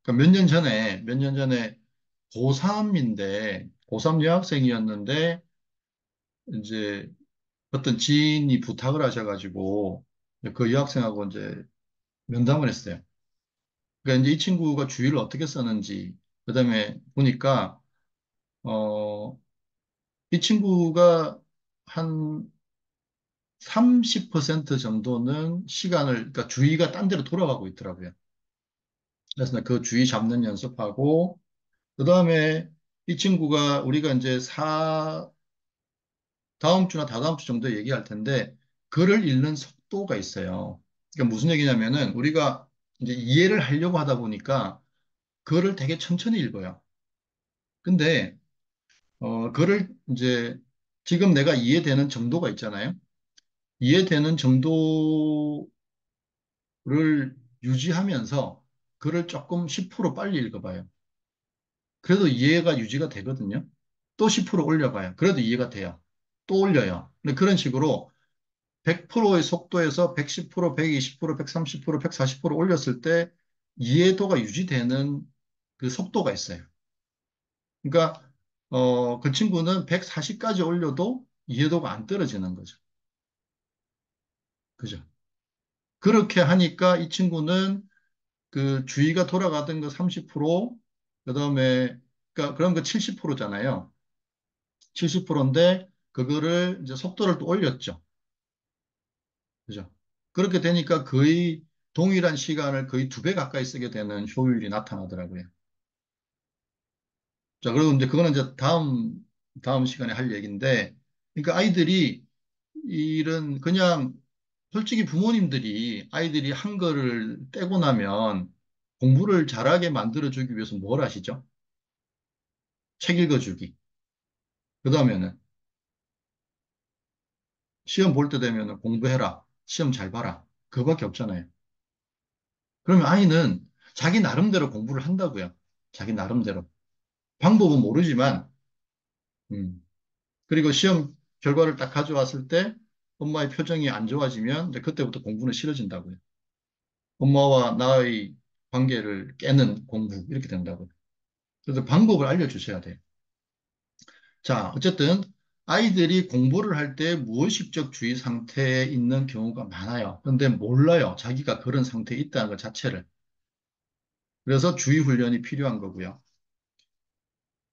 S1: 몇 년 전에 고3인데, 고3 여학생이었는데, 이제 어떤 지인이 부탁을 하셔가지고 그 여학생하고 이제 면담을 했어요. 그러니까 이제 이 친구가 주의를 어떻게 썼는지 그다음에 보니까 어, 이 친구가 한 30% 정도는 시간을 그러니까 주의가 딴 데로 돌아가고 있더라고요. 그래서 그 주의 잡는 연습하고 그다음에 이 친구가 우리가 이제 다음 주나 다다음 주 정도 얘기할 텐데 글을 읽는 속도가 있어요. 그러니까 무슨 얘기냐면은 우리가 이제 이해를 하려고 하다 보니까 글을 되게 천천히 읽어요. 근데 글을 이제 지금 내가 이해되는 정도가 있잖아요. 이해되는 정도를 유지하면서 글을 조금 10% 빨리 읽어봐요. 그래도 이해가 유지가 되거든요. 또 10% 올려봐요. 그래도 이해가 돼요. 또 올려요. 근데 그런 식으로 100%의 속도에서 110%, 120%, 130%, 140% 올렸을 때 이해도가 유지되는 그 속도가 있어요. 그러니까 그 친구는 140까지 올려도 이해도가 안 떨어지는 거죠. 그죠? 그렇게 하니까 이 친구는 그 주의가 돌아가던 거 30%, 그다음에 그러니까 그런 거 70%잖아요. 70%인데 그거를 이제 속도를 또 올렸죠. 그죠? 그렇게 되니까 거의 동일한 시간을 거의 2배 가까이 쓰게 되는 효율이 나타나더라고요. 자, 그리고 이제 그거는 이제 다음 시간에 할 얘기인데, 그러니까 아이들이 이런 그냥 솔직히 부모님들이 아이들이 한글을 떼고 나면 공부를 잘하게 만들어주기 위해서 뭘 하시죠? 책 읽어주기. 그 다음에는 시험 볼 때 되면 공부해라. 시험 잘 봐라. 그거밖에 없잖아요. 그러면 아이는 자기 나름대로 공부를 한다고요. 자기 나름대로. 방법은 모르지만, 음. 그리고 시험 결과를 딱 가져왔을 때 엄마의 표정이 안 좋아지면 이제 그때부터 공부는 싫어진다고요. 엄마와 나의 관계를 깨는 공부, 이렇게 된다고요. 그래서 방법을 알려주셔야 돼요. 자, 어쨌든 아이들이 공부를 할 때 무의식적 주의 상태에 있는 경우가 많아요. 근데 몰라요. 자기가 그런 상태에 있다는 것 자체를. 그래서 주의 훈련이 필요한 거고요.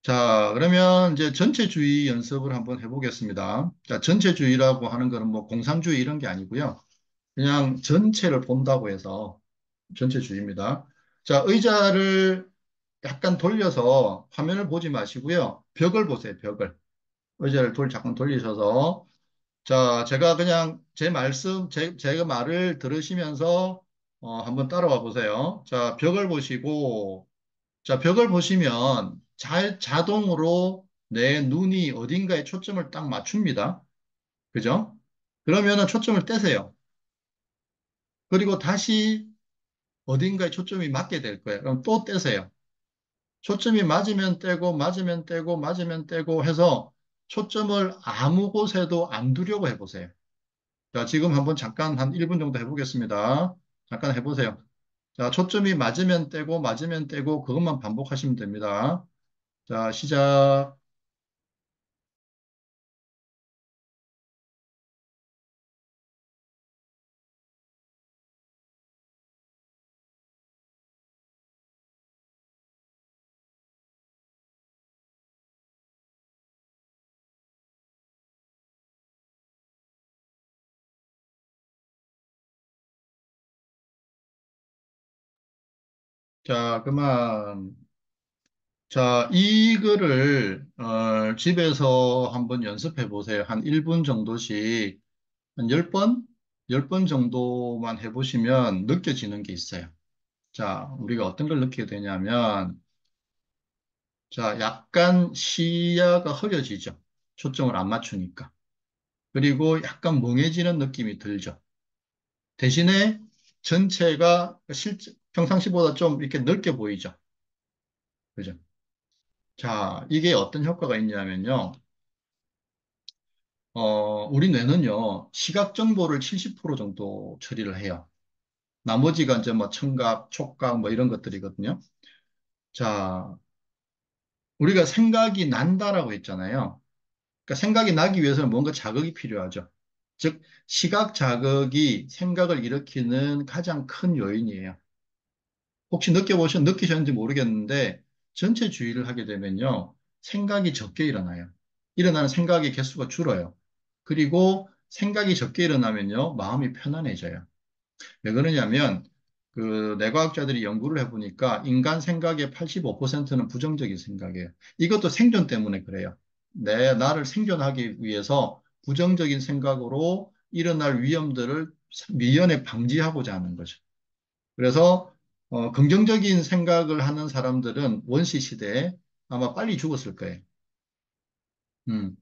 S1: 자, 그러면 이제 전체주의 연습을 한번 해보겠습니다. 자, 전체주의라고 하는 거는 뭐 공산주의 이런 게 아니고요. 그냥 전체를 본다고 해서 전체주의입니다. 자, 의자를 약간 돌려서 화면을 보지 마시고요. 벽을 보세요, 벽을. 의자를 잠깐 돌리셔서. 자, 제가 그냥 제 말씀, 제가 말을 들으시면서 한번 따라와 보세요. 자, 벽을 보시고, 자, 벽을 보시면 자동으로 내 눈이 어딘가에 초점을 딱 맞춥니다. 그죠? 그러면은 초점을 떼세요. 그리고 다시 어딘가에 초점이 맞게 될 거예요. 그럼 또 떼세요. 초점이 맞으면 떼고, 맞으면 떼고, 맞으면 떼고 해서 초점을 아무 곳에도 안 두려고 해보세요. 자, 지금 한번 잠깐 한 1분 정도 해보겠습니다. 잠깐 해보세요. 자, 초점이 맞으면 떼고, 맞으면 떼고, 그것만 반복하시면 됩니다. 자, 시작. 자, 그만. 자, 이거를 집에서 한번 연습해 보세요. 한 1분 정도씩 한 10번? 10번 정도만 해보시면 느껴지는 게 있어요. 자, 우리가 어떤 걸 느끼게 되냐면 자, 약간 시야가 흐려지죠. 초점을 안 맞추니까. 그리고 약간 멍해지는 느낌이 들죠. 대신에 전체가 평상시보다 좀 이렇게 넓게 보이죠. 그죠? 자, 이게 어떤 효과가 있냐면요. 우리 뇌는요, 시각 정보를 70% 정도 처리를 해요. 나머지가 이제 뭐 청각, 촉각 뭐 이런 것들이거든요. 자, 우리가 생각이 난다라고 했잖아요. 그러니까 생각이 나기 위해서는 뭔가 자극이 필요하죠. 즉, 시각 자극이 생각을 일으키는 가장 큰 요인이에요. 혹시 느끼셨는지 모르겠는데, 전체 주의를 하게 되면요, 생각이 적게 일어나요. 일어나는 생각의 개수가 줄어요. 그리고 생각이 적게 일어나면요, 마음이 편안해져요. 왜 그러냐면, 그 뇌과학자들이 연구를 해보니까 인간 생각의 85%는 부정적인 생각이에요. 이것도 생존 때문에 그래요. 나를 생존하기 위해서 부정적인 생각으로 일어날 위험들을 미연에 방지하고자 하는 거죠. 그래서 긍정적인 생각을 하는 사람들은 원시 시대에 아마 빨리 죽었을 거예요. 음.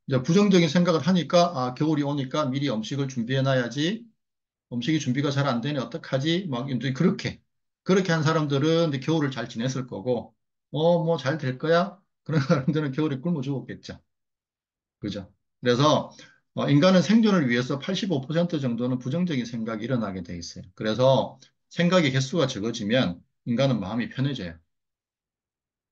S1: 이제 부정적인 생각을 하니까 아, 겨울이 오니까 미리 음식을 준비해 놔야지. 음식이 준비가 잘 안 되네. 어떡하지? 막 이제 그렇게 한 사람들은 이제 겨울을 잘 지냈을 거고 뭐 잘 될 거야? 그런 사람들은 겨울에 굶어 죽었겠죠. 그죠? 그래서 인간은 생존을 위해서 85% 정도는 부정적인 생각이 일어나게 돼 있어요. 그래서 생각의 개수가 적어지면 인간은 마음이 편해져요.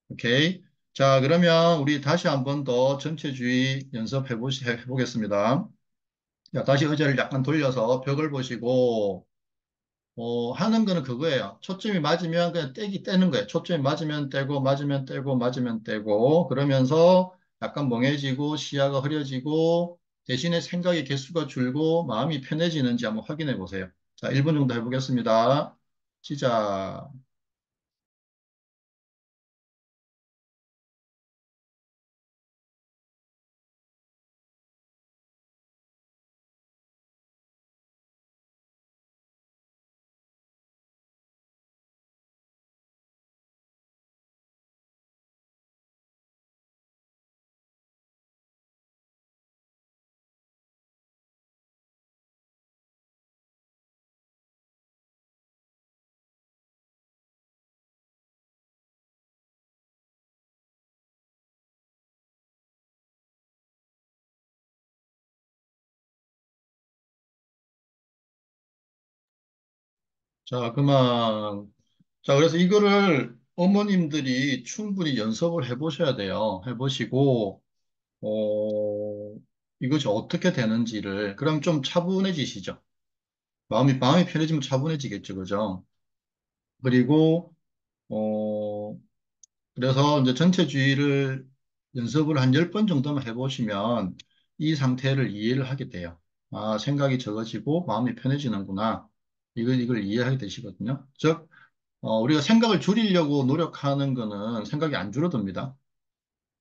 S1: 오케이. 자, 그러면 우리 다시 한번 더 전체주의 해보겠습니다. 자, 다시 의자를 약간 돌려서 벽을 보시고, 하는 거는 그거예요. 초점이 맞으면 그냥 떼는 거예요. 초점이 맞으면 떼고, 맞으면 떼고, 맞으면 떼고, 그러면서 약간 멍해지고, 시야가 흐려지고, 대신에 생각의 개수가 줄고, 마음이 편해지는지 한번 확인해 보세요. 자, 1분 정도 해보겠습니다. 시작. 자, 그만. 자, 그래서 이거를 어머님들이 충분히 연습을 해보셔야 돼요. 해보시고, 어, 이것이 어떻게 되는지를, 그럼 좀 차분해지시죠. 마음이 편해지면 차분해지겠죠. 그죠? 그리고, 어, 그래서 이제 전체주의를 연습을 한 10번 정도만 해보시면 이 상태를 이해를 하게 돼요. 아, 생각이 적어지고 마음이 편해지는구나. 이걸 이해하게 되시거든요. 즉, 우리가 생각을 줄이려고 노력하는 거는 생각이 안 줄어듭니다.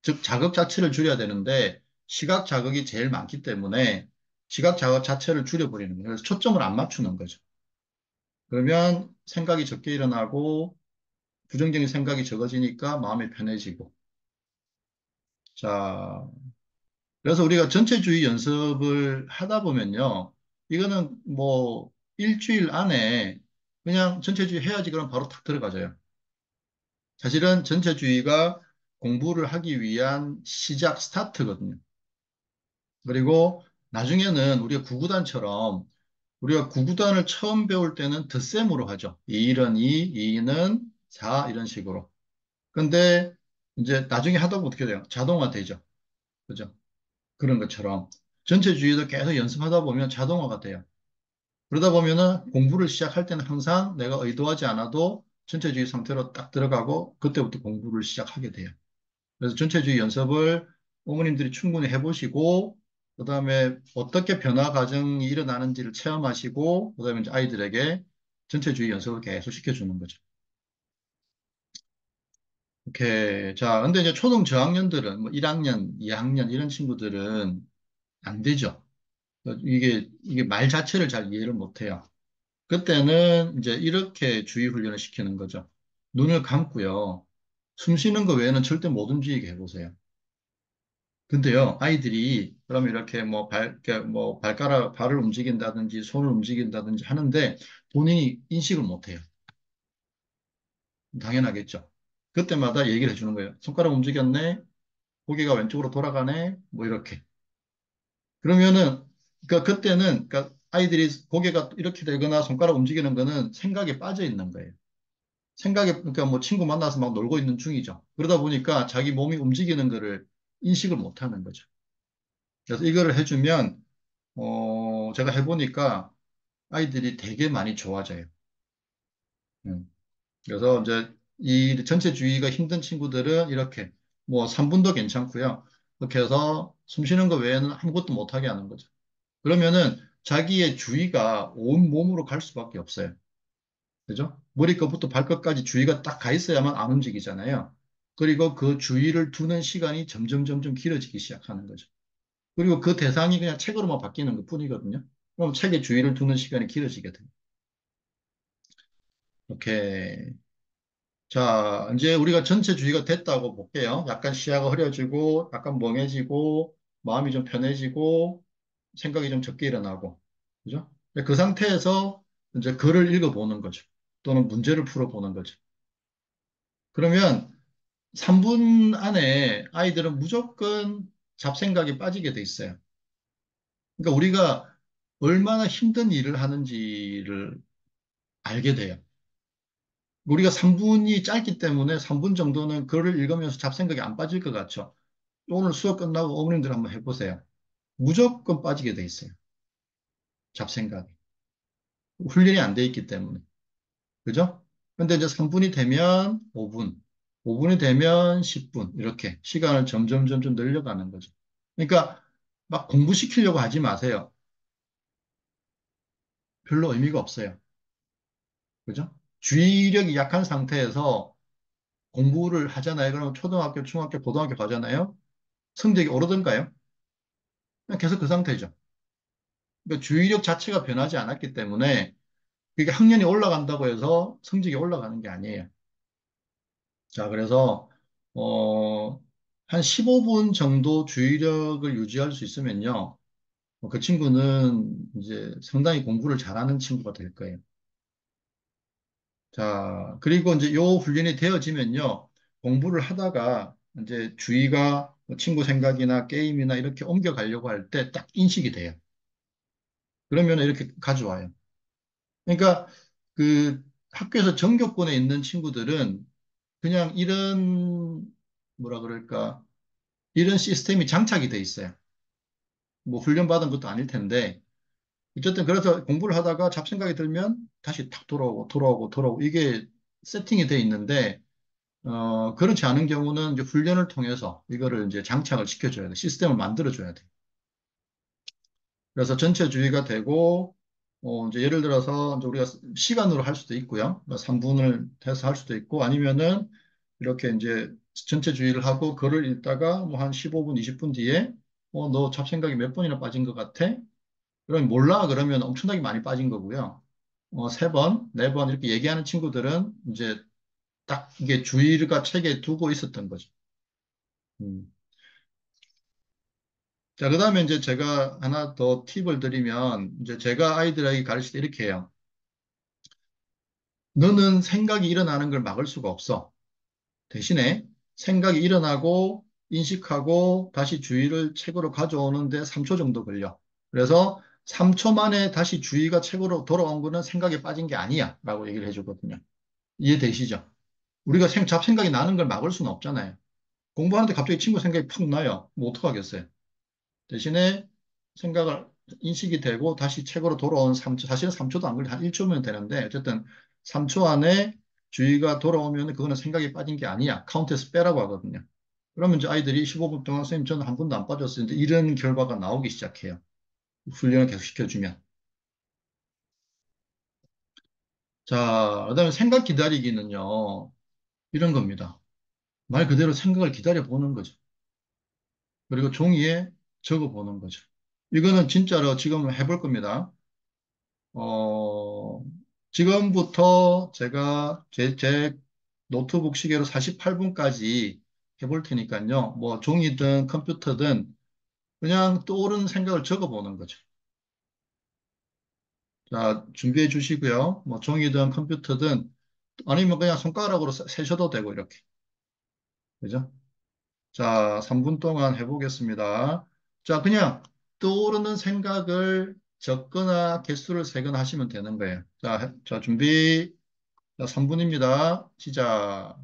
S1: 즉, 자극 자체를 줄여야 되는데 시각 자극이 제일 많기 때문에 시각 자극 자체를 줄여버리는 거예요. 그래서 초점을 안 맞추는 거죠. 그러면 생각이 적게 일어나고 부정적인 생각이 적어지니까 마음이 편해지고. 자, 그래서 우리가 전체주의 연습을 하다 보면요. 이거는 뭐 일주일 안에 그냥 전체주의 해야지 그럼 바로 탁 들어가져요. 사실은 전체주의가 공부를 하기 위한 시작 스타트거든요. 그리고 나중에는 우리가 구구단처럼 우리가 구구단을 처음 배울 때는 덧셈으로 하죠. 2는 2, 2는 4 이런 식으로. 근데 이제 나중에 하다 보면 어떻게 돼요? 자동화 되죠. 그죠? 그런 것처럼 전체주의도 계속 연습하다 보면 자동화가 돼요. 그러다 보면은 공부를 시작할 때는 항상 내가 의도하지 않아도 전체주의 상태로 딱 들어가고 그때부터 공부를 시작하게 돼요. 그래서 전체주의 연습을 어머님들이 충분히 해보시고 그다음에 어떻게 변화 과정이 일어나는지를 체험하시고 그다음에 이제 아이들에게 전체주의 연습을 계속 시켜주는 거죠. 이렇게 자, 근데 이제 초등 저학년들은 뭐 1학년, 2학년 이런 친구들은 안 되죠. 이게 말 자체를 잘 이해를 못 해요. 그때는 이제 이렇게 주의 훈련을 시키는 거죠. 눈을 감고요. 숨 쉬는 거 외에는 절대 못 움직이게 해보세요. 근데요, 아이들이 그러면 이렇게 뭐 발가락, 발을 움직인다든지 손을 움직인다든지 하는데 본인이 인식을 못 해요. 당연하겠죠. 그때마다 얘기를 해주는 거예요. 손가락 움직였네? 고개가 왼쪽으로 돌아가네? 뭐 이렇게. 그러면은, 그때는, 아이들이 고개가 이렇게 되거나 손가락 움직이는 거는 생각에 빠져 있는 거예요. 그러니까 뭐 친구 만나서 막 놀고 있는 중이죠. 그러다 보니까 자기 몸이 움직이는 거를 인식을 못 하는 거죠. 그래서 이거를 해주면, 제가 해보니까 아이들이 되게 많이 좋아져요. 음. 그래서 이제 이 전체주의가 힘든 친구들은 이렇게 뭐 3분도 괜찮고요. 그렇게 해서 숨 쉬는 거 외에는 아무것도 못하게 하는 거죠. 그러면은 자기의 주의가 온 몸으로 갈 수밖에 없어요. 그죠? 머리끝부터 발끝까지 주의가 딱 가 있어야만 안 움직이잖아요. 그리고 그 주의를 두는 시간이 점점 길어지기 시작하는 거죠. 그리고 그 대상이 그냥 책으로만 바뀌는 것 뿐이거든요. 그럼 책에 주의를 두는 시간이 길어지게 돼요. 이렇게. 자, 이제 우리가 전체 주의가 됐다고 볼게요. 약간 시야가 흐려지고, 약간 멍해지고, 마음이 좀 편해지고, 생각이 좀 적게 일어나고. 그죠? 그 상태에서 이제 글을 읽어보는 거죠. 또는 문제를 풀어보는 거죠. 그러면 3분 안에 아이들은 무조건 잡생각에 빠지게 돼 있어요. 그러니까 우리가 얼마나 힘든 일을 하는지를 알게 돼요. 우리가 3분이 짧기 때문에 3분 정도는 글을 읽으면서 잡생각이 안 빠질 것 같죠. 오늘 수업 끝나고 어머님들 한번 해보세요. 무조건 빠지게 돼 있어요. 잡생각이. 훈련이 안 돼 있기 때문에. 그죠? 근데 이제 3분이 되면 5분, 5분이 되면 10분, 이렇게 시간을 점점 늘려가는 거죠. 그러니까 막 공부시키려고 하지 마세요. 별로 의미가 없어요. 그죠? 주의력이 약한 상태에서 공부를 하잖아요. 그러면 초등학교, 중학교, 고등학교 가잖아요. 성적이 오르던가요? 그냥 계속 그 상태죠. 그러니까 주의력 자체가 변하지 않았기 때문에 그게 학년이 올라간다고 해서 성적이 올라가는 게 아니에요. 자, 그래서, 어, 한 15분 정도 주의력을 유지할 수 있으면요. 그 친구는 이제 상당히 공부를 잘하는 친구가 될 거예요. 자, 그리고 이제 요 훈련이 되어지면요. 공부를 하다가 이제 주의가 뭐 친구 생각이나 게임이나 이렇게 옮겨가려고 할 때 딱 인식이 돼요. 그러면 이렇게 가져와요. 그러니까 그 학교에서 전교권에 있는 친구들은 그냥 이런, 뭐라 그럴까, 이런 시스템이 장착이 돼 있어요. 뭐 훈련받은 것도 아닐 텐데, 어쨌든 그래서 공부를 하다가 잡생각이 들면 다시 탁 돌아오고 돌아오고 돌아오고 이게 세팅이 돼 있는데, 그렇지 않은 경우는 이제 훈련을 통해서 이거를 이제 장착을 시켜줘야 돼. 시스템을 만들어줘야 돼. 그래서 전체 주의가 되고, 이제 예를 들어서 이제 우리가 시간으로 할 수도 있고요. 3분을 해서 할 수도 있고, 아니면은 이렇게 이제 전체 주의를 하고 글을 읽다가 뭐 한 15분, 20분 뒤에, 너 잡생각이 몇 번이나 빠진 것 같아? 그럼 몰라. 그러면 엄청나게 많이 빠진 거고요. 세 번, 네 번 이렇게 얘기하는 친구들은 이제 딱 이게 주의가 책에 두고 있었던 거죠. 음. 자, 그 다음에 이제 제가 하나 더 팁을 드리면, 이제 제가 아이들에게 가르칠 때 이렇게 해요. 너는 생각이 일어나는 걸 막을 수가 없어. 대신에 생각이 일어나고 인식하고 다시 주의를 책으로 가져오는데 3초 정도 걸려. 그래서 3초 만에 다시 주의가 책으로 돌아온 거는 생각에 빠진 게 아니야. 라고 얘기를 해주거든요. 이해되시죠? 우리가 잡생각이 나는 걸 막을 수는 없잖아요. 공부하는데 갑자기 친구 생각이 팍 나요. 뭐 어떡하겠어요? 대신에 생각을 인식이 되고 다시 책으로 돌아온 3초, 사실은 3초도 안 걸려. 한 1초면 되는데, 어쨌든 3초 안에 주의가 돌아오면 그거는 생각이 빠진 게 아니야. 카운트에서 빼라고 하거든요. 그러면 이제 아이들이 15분 동안 선생님 저는 한 번도 안 빠졌어요. 이제 이런 결과가 나오기 시작해요. 훈련을 계속 시켜주면. 자, 그다음에 생각 기다리기는요. 이런 겁니다. 말 그대로 생각을 기다려 보는 거죠. 그리고 종이에 적어 보는 거죠. 이거는 진짜로 지금 해볼 겁니다. 어, 지금부터 제가 제 노트북 시계로 48분까지 해볼 테니까요. 뭐 종이든 컴퓨터든 그냥 떠오르는 생각을 적어보는 거죠. 자, 준비해 주시고요. 뭐 종이든 컴퓨터든 아니면 그냥 손가락으로 세셔도 되고 이렇게. 그죠? 자, 3분 동안 해보겠습니다. 자, 그냥 떠오르는 생각을 적거나 개수를 세거나 하시면 되는 거예요. 자, 자, 준비. 자, 3분입니다. 시작.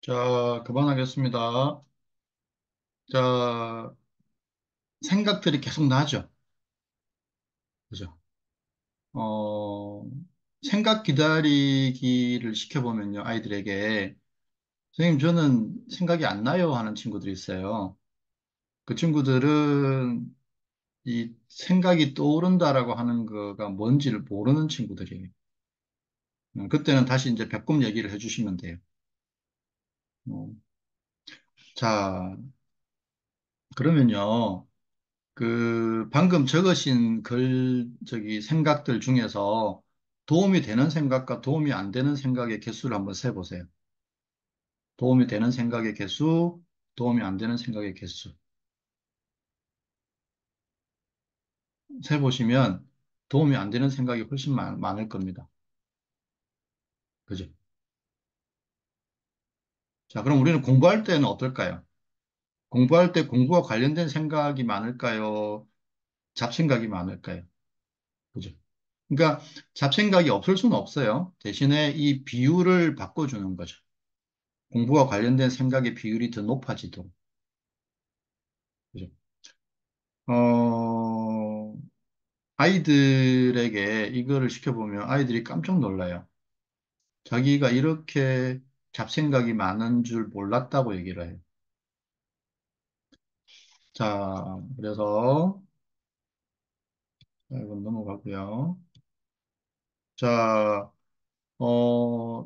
S1: 자, 그만하겠습니다. 자, 생각들이 계속 나죠. 그죠? 어, 생각 기다리기를 시켜보면요, 아이들에게. 선생님, 저는 생각이 안 나요 하는 친구들이 있어요. 그 친구들은 이 생각이 떠오른다라고 하는 거가 뭔지를 모르는 친구들이에요. 그때는 다시 이제 배꼽 얘기를 해주시면 돼요. 어, 자, 그러면요. 그 방금 적으신 저기 생각들 중에서 도움이 되는 생각과 도움이 안 되는 생각의 개수를 한번 세보세요. 도움이 되는 생각의 개수, 도움이 안 되는 생각의 개수. 세보시면 도움이 안 되는 생각이 훨씬 많을 겁니다. 그죠? 자, 그럼 우리는 공부할 때는 어떨까요? 공부할 때 공부와 관련된 생각이 많을까요? 잡생각이 많을까요? 그죠? 그러니까 잡생각이 없을 수는 없어요. 대신에 이 비율을 바꿔주는 거죠. 공부와 관련된 생각의 비율이 더 높아지도록. 그죠? 어, 아이들에게 이거를 시켜보면 아이들이 깜짝 놀라요. 자기가 이렇게 잡생각이 많은 줄 몰랐다고 얘기를 해요. 자, 그래서 이건 넘어가고요. 자,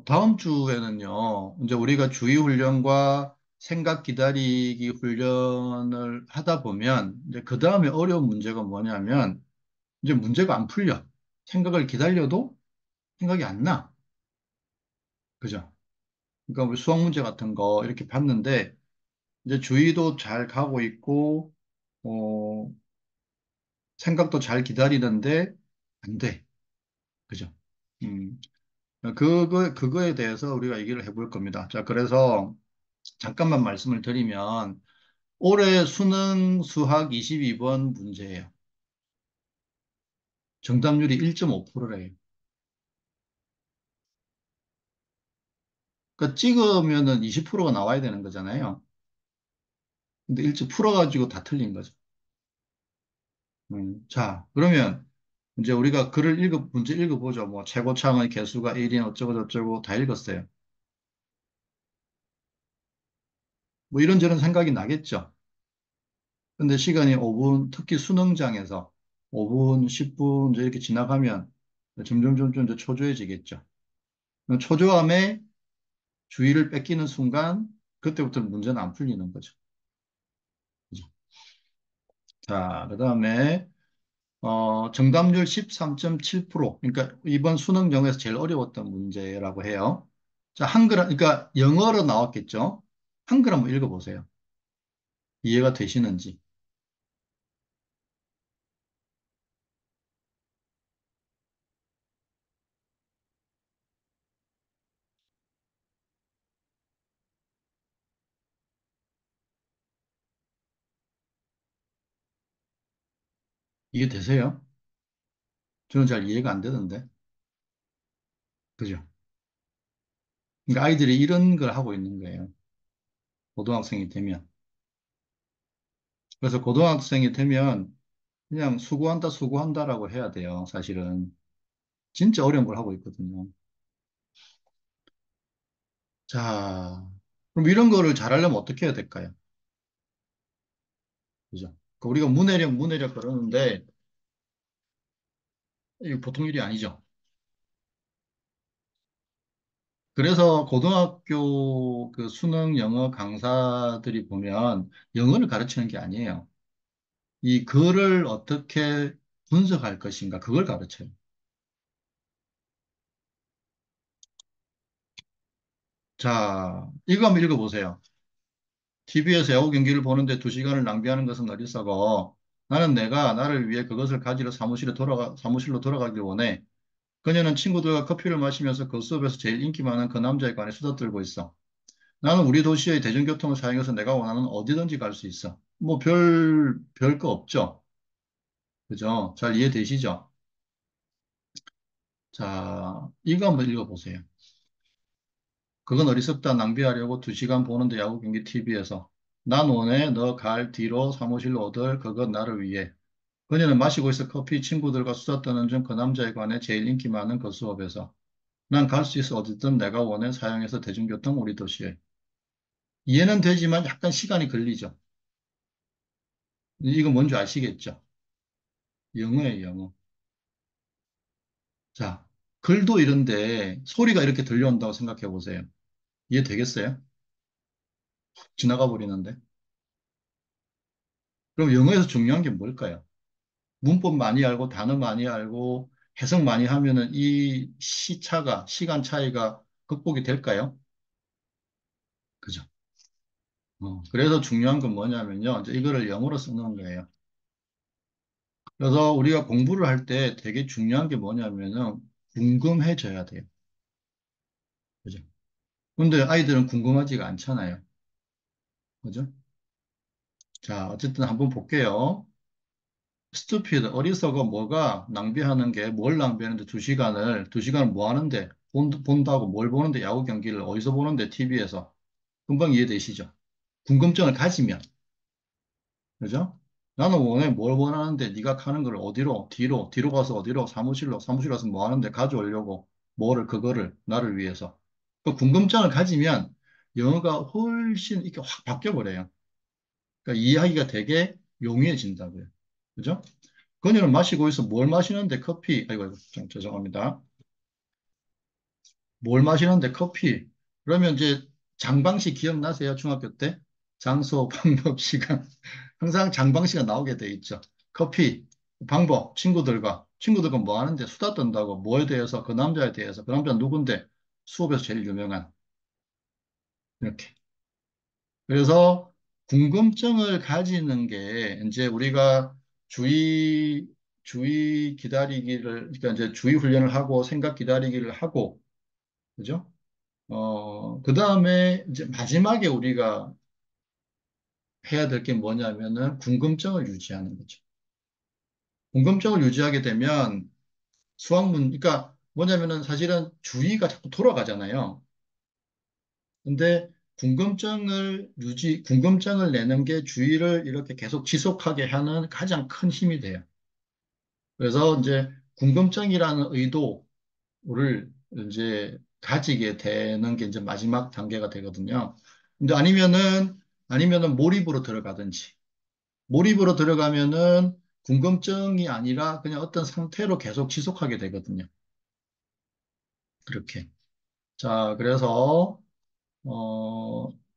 S1: 다음 주에는요, 이제 우리가 주의 훈련과 생각 기다리기 훈련을 하다 보면, 이제 그 다음에 어려운 문제가 뭐냐면, 이제 문제가 안 풀려. 생각을 기다려도 생각이 안 나. 그죠? 그러니까 우리 수학 문제 같은 거 이렇게 봤는데, 이제 주의도 잘 가고 있고, 어, 생각도 잘 기다리는데, 안 돼. 그죠? 음, 그거에 대해서 우리가 얘기를 해볼 겁니다. 자, 그래서 잠깐만 말씀을 드리면, 올해 수능 수학 22번 문제예요. 정답률이 1.5%래요. 그러니까 찍으면은 20%가 나와야 되는 거잖아요. 근데 일찍 풀어가지고 다 틀린 거죠. 자, 그러면 이제 우리가 문제 읽어보죠. 뭐, 최고창의 개수가 1인 어쩌고저쩌고 다 읽었어요. 뭐 이런저런 생각이 나겠죠. 근데 시간이 5분, 특히 수능장에서 5분, 10분 이제 이렇게 지나가면 점점 이제 초조해지겠죠. 초조함에 주의를 뺏기는 순간, 그때부터는 문제는 안 풀리는 거죠. 그죠? 자, 그 다음에 정답률 13.7%. 그러니까 이번 수능 영역에서 제일 어려웠던 문제라고 해요. 자, 한글, 그러니까 영어로 나왔겠죠? 한글 한번 읽어보세요. 이해가 되시는지. 이해되세요? 저는 잘 이해가 안 되던데. 그죠? 그러니까 아이들이 이런 걸 하고 있는 거예요. 고등학생이 되면. 그래서 고등학생이 되면 그냥 수고한다라고 해야 돼요. 사실은. 진짜 어려운 걸 하고 있거든요. 자, 그럼 이런 거를 잘하려면 어떻게 해야 될까요? 그죠? 그 우리가 문해력 그러는데, 이게 보통 일이 아니죠. 그래서 고등학교 그 수능 영어 강사들이 보면 영어를 가르치는 게 아니에요. 이 글을 어떻게 분석할 것인가, 그걸 가르쳐요. 자, 이거 한번 읽어보세요. TV에서 야구 경기를 보는데 2시간을 낭비하는 것은 어리석어. 나는 내가 나를 위해 그것을 가지러 사무실로 돌아가길 원해. 그녀는 친구들과 커피를 마시면서 그 수업에서 제일 인기 많은 그 남자에 관해 수다 떨고 있어. 나는 우리 도시의 대중교통을 사용해서 내가 원하는 어디든지 갈 수 있어. 뭐 별 거 없죠. 그죠? 잘 이해되시죠? 자, 이거 한번 읽어보세요. 그건 어리석다 낭비하려고 2시간 보는데 야구 경기 TV에서. 난 원해 너 갈 뒤로 사무실로 오들 그건 나를 위해. 그녀는 마시고 있어 커피 친구들과 수다 떠는 중 그 남자에 관해 제일 인기 많은 그 수업에서. 난 갈 수 있어 어디든 내가 원해 사용해서 대중교통 우리 도시에. 이해는 되지만 약간 시간이 걸리죠. 이거 뭔지 아시겠죠? 영어예요, 영어. 자, 글도 이런데 소리가 이렇게 들려온다고 생각해 보세요. 이해되겠어요? 지나가 버리는데. 그럼 영어에서 중요한 게 뭘까요? 문법 많이 알고 단어 많이 알고 해석 많이 하면은 이 시차가, 시간 차이가 극복이 될까요? 그죠? 그래서 중요한 건 뭐냐면요. 이제 이거를 영어로 쓰는 거예요. 그래서 우리가 공부를 할 때 되게 중요한 게 뭐냐면은 궁금해져야 돼요. 그죠? 근데 아이들은 궁금하지가 않잖아요. 그죠? 자, 어쨌든 한번 볼게요. stupid, 어리석어 뭐가 낭비하는 게 뭘 낭비하는데 2시간을 뭐 하는데 본다고 뭘 보는데 야구 경기를 어디서 보는데 TV에서 금방 이해되시죠? 궁금증을 가지면 그죠? 나는 원해 뭘 원하는데 네가 가는 걸 어디로 뒤로 가서 어디로 사무실 가서 뭐 하는데 가져오려고 뭐를 그거를 나를 위해서 그 궁금증을 가지면 영어가 훨씬 이렇게 확 바뀌어 버려요. 그러니까 이해하기가 되게 용이해진다고요. 그죠? 그녀는 마시고 있어. 뭘 마시는데 커피. 아이고, 아이고, 좀 죄송합니다. 뭘 마시는데 커피. 그러면 이제 장방식 기억나세요? 중학교 때? 장소, 방법, 시간. 항상 장방식가 나오게 돼 있죠. 커피, 방법, 친구들과 뭐 하는데 수다 떤다고. 뭐에 대해서, 그 남자에 대해서. 그 남자 누군데? 수업에서 제일 유명한. 이렇게. 그래서 궁금증을 가지는 게 이제 우리가 주의, 주의 기다리기를, 그러니까 이제 주의 훈련을 하고 생각 기다리기를 하고, 그죠? 그 다음에 이제 마지막에 우리가 해야 될 게 뭐냐면은 궁금증을 유지하는 거죠. 궁금증을 유지하게 되면 그러니까 뭐냐면은 사실은 주의가 자꾸 돌아가잖아요. 근데 궁금증을 내는 게 주의를 이렇게 계속 지속하게 하는 가장 큰 힘이 돼요. 그래서 이제 궁금증이라는 의도를 이제 가지게 되는 게 이제 마지막 단계가 되거든요. 근데 아니면은 몰입으로 들어가든지, 몰입으로 들어가면은 궁금증이 아니라 그냥 어떤 상태로 계속 지속하게 되거든요. 그렇게. 자, 그래서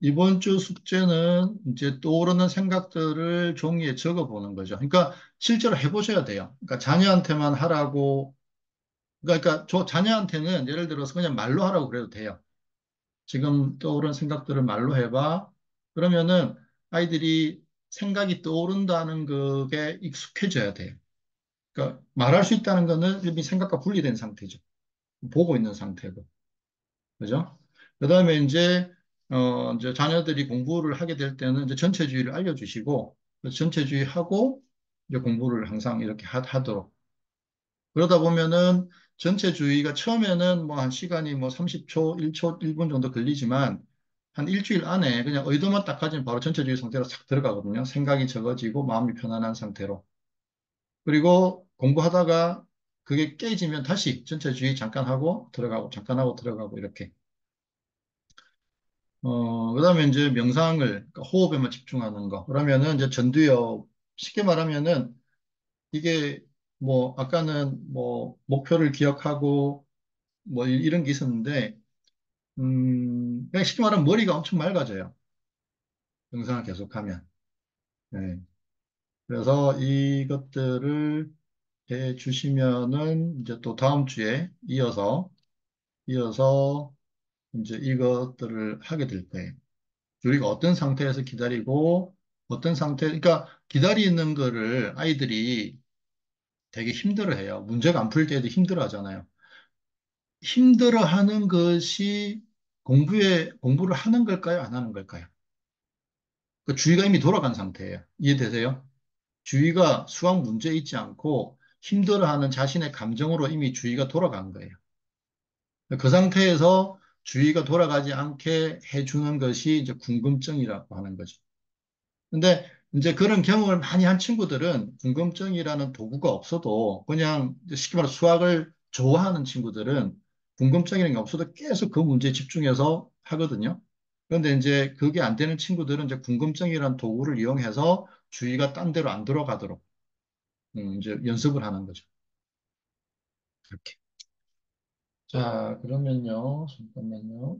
S1: 이번 주 숙제는 이제 떠오르는 생각들을 종이에 적어 보는 거죠. 그러니까 실제로 해보셔야 돼요. 그러니까 자녀한테만 하라고, 그러니까 저 자녀한테는 예를 들어서 그냥 말로 하라고 그래도 돼요. 지금 떠오른 생각들을 말로 해봐. 그러면은 아이들이 생각이 떠오른다는 그게 익숙해져야 돼요. 그러니까 말할 수 있다는 거는 이미 생각과 분리된 상태죠. 보고 있는 상태고. 그죠? 그 다음에 이제 자녀들이 공부를 하게 될 때는 이제 전체주의를 알려주시고, 그래서 전체주의 하고, 이제 공부를 항상 이렇게 하도록. 그러다 보면은 전체주의가 처음에는 뭐 한 시간이 뭐 30초, 1초, 1분 정도 걸리지만, 한 일주일 안에 그냥 의도만 딱 가지면 바로 전체주의 상태로 싹 들어가거든요. 생각이 적어지고 마음이 편안한 상태로. 그리고 공부하다가 그게 깨지면 다시 전체주의 잠깐 하고 들어가고, 잠깐 하고 들어가고, 이렇게. 그다음에 이제 명상을, 그러니까 호흡에만 집중하는 거. 그러면은 이제 전두엽, 쉽게 말하면은 이게 뭐, 아까는 뭐, 목표를 기억하고 뭐 이런 게 있었는데, 그냥 쉽게 말하면 머리가 엄청 맑아져요. 명상을 계속하면. 네. 그래서 이것들을 해 주시면은 이제 또 다음 주에 이어서 이제 이것들을 하게 될 거예요. 우리가 어떤 상태에서 기다리고 그러니까 기다리는 거를 아이들이 되게 힘들어해요. 문제가 안 풀 때도 힘들어하잖아요. 힘들어하는 것이 공부를 하는 걸까요? 안 하는 걸까요? 그 주의가 이미 돌아간 상태예요. 이해되세요? 주의가 수학 문제에 있지 않고 힘들어하는 자신의 감정으로 이미 주의가 돌아간 거예요. 그 상태에서 주의가 돌아가지 않게 해주는 것이 이제 궁금증이라고 하는 거죠. 근데 이제 그런 경험을 많이 한 친구들은 궁금증이라는 도구가 없어도 그냥 쉽게 말해 수학을 좋아하는 친구들은 궁금증이라는 게 없어도 계속 그 문제에 집중해서 하거든요. 그런데 이제 그게 안 되는 친구들은 이제 궁금증이라는 도구를 이용해서 주의가 딴 데로 안 들어가도록 이제 연습을 하는 거죠. 이렇게. 자, 그러면요. 잠깐만요.